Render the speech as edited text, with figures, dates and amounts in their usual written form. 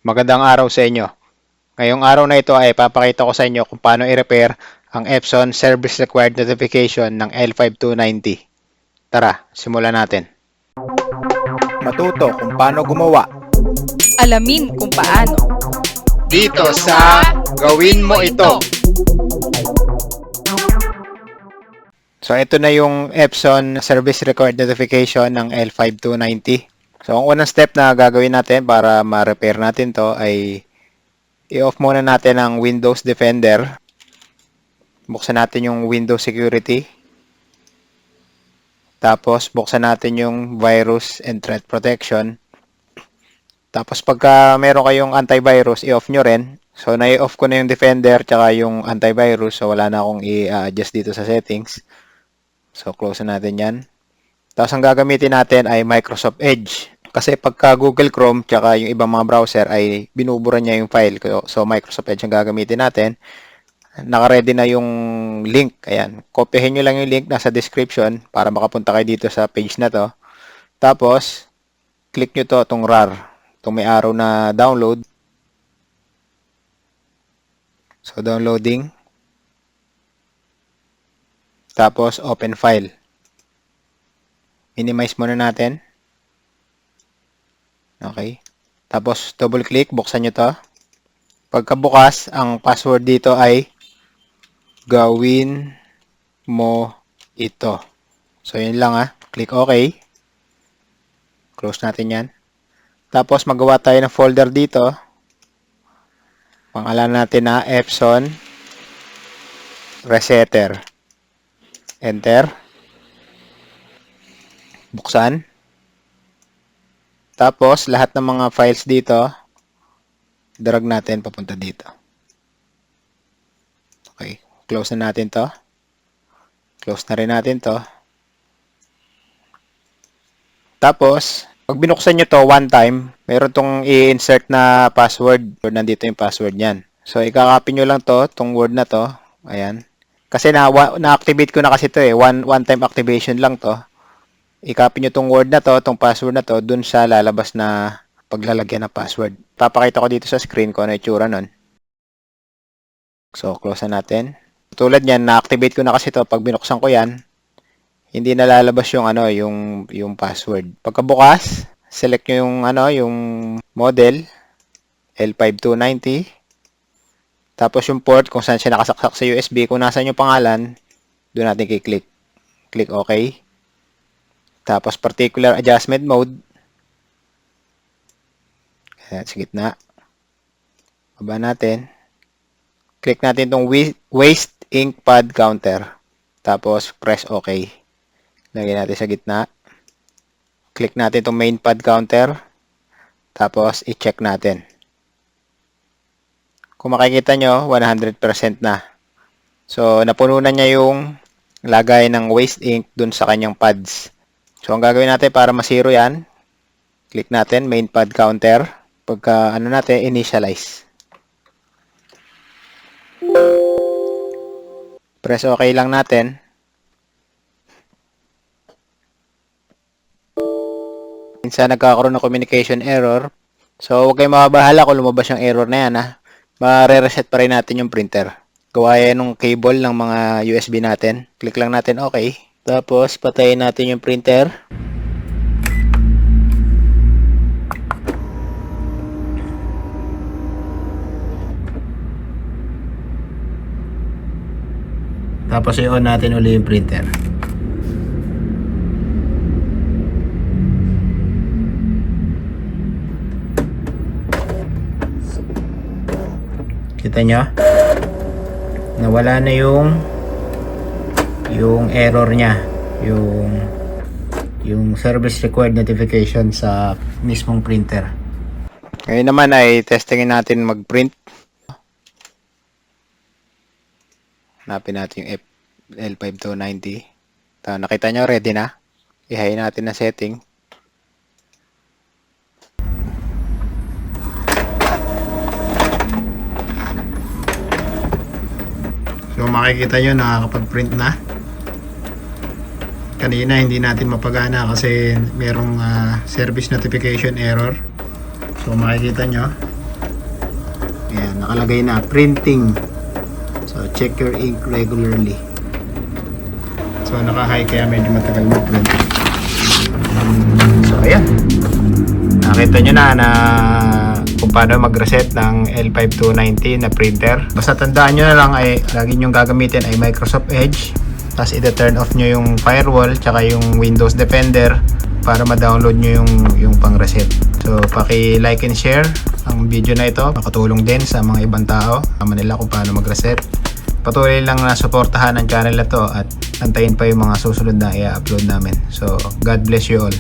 Magandang araw sa inyo. Ngayong araw na ito ay papakita ko sa inyo kung paano i-repair ang Epson Service Required Notification ng L5290. Tara, simulan natin. Matuto kung paano gumawa. Alamin kung paano. Dito sa Gawin Mo Ito. So ito na yung Epson Service Required Notification ng L5290. So ang unang step na gagawin natin para ma-repair natin to ay i-off muna natin ang Windows Defender. Buksan natin yung Windows Security. Tapos buksan natin yung Virus and Threat Protection. Tapos pagka meron kayong antivirus, i-off nyo rin. So na-off ko na yung Defender tsaka yung antivirus. So wala na akong i-adjust dito sa settings. So close na natin yan. Tapos ang gagamitin natin ay Microsoft Edge. Kasi pagka Google Chrome tsaka yung ibang mga browser ay binubura niya yung file. So Microsoft Edge ang gagamitin natin. Naka-ready na yung link. Ayan. Kopyahin nyo lang yung link nasa description para makapunta kayo dito sa page na to. Tapos, click nyo to, itong RAR. Itong may arrow na download. So, downloading. Tapos, open file. Minimize muna natin. Okay. Tapos, double click. Buksan nyo to. Pagkabukas, ang password dito ay Gawin Mo Ito. So, yun lang ha. Click OK. Close natin yan. Tapos, magawa tayo ng folder dito. Pangalan natin na Epson Resetter. Enter. Buksan. Tapos, lahat ng mga files dito, drag natin papunta dito. Okay. Close na natin to. Close na rin natin to. Tapos, pag binuksan nyo to one time, meron tong i-insert na password. Nandito yung password niyan. So, ikakopy nyo lang to, tong word na to. Ayan. Kasi na-activate ko na kasi to eh. One-time activation lang to. I-copy nyo tong word na to, tong password na to, dun sa lalabas na paglalagyan ng password. Papakita ko dito sa screen ko ano yung itsura nun. So, close na natin. Tulad niyan, na-activate ko na kasi to. Pag binuksan ko yan, hindi na lalabas yung ano, yung password. Pagkabukas, select nyo yung ano, yung model L5290. Tapos yung port kung saan siya nakasaksak sa USB, kung nasaan yung pangalan, doon natin i-click. Click OK. Tapos particular adjustment mode. Ayan, sa gitna. Baba natin. Click natin itong Waste Ink Pad Counter. Tapos press OK. Lagyan natin sa gitna. Click natin itong Main Pad Counter. Tapos i-check natin. Kung makikita nyo, 100% na. So, napuno na niya yung lagay ng waste ink dun sa kanyang pads. So, ang gagawin natin para masiro yan, click natin, main pad counter. Pagka, ano natin, initialize. Press OK lang natin. Minsan nagkakaroon ng communication error. So, huwag kayong mabahala kung lumabas yung error na yan, ha. Ma-reset pa rin natin yung printer. Gawa yan ng cable ng mga USB natin. Click lang natin OK. Tapos, patayin natin yung printer. Tapos, i-on natin uli yung printer. Kita nyo? Nawala na yung error niya. Yung service required notification sa mismong printer. Ngayon naman ay testingin natin mag-print. Hanapin natin yung L5290. Nakita nyo, ready na. I-high natin na setting. So makikita nyo nakakapag-print na. Kanina hindi natin mapagana kasi merong service notification error. So makikita nyo Ayan, nakalagay na printing. So, check your ink regularly. So, naka-high kaya medyo matagal mag-print. So, ayan. Nakita nyo na kung paano mag-reset ng L5290 na printer. Basta tandaan nyo na lang ay lagi nyo gagamitin ay Microsoft Edge. Tapos i-turn off nyo yung firewall tsaka yung Windows Defender para ma-download nyo yung pang-reset. So, paki-like and share ang video na ito. Makatulong din sa mga ibang tao. Tama nila kung paano mag-reset. Patuloy lang na suportahan ang channel na to at antayin pa yung mga susunod na i-upload namin. So, God bless you all.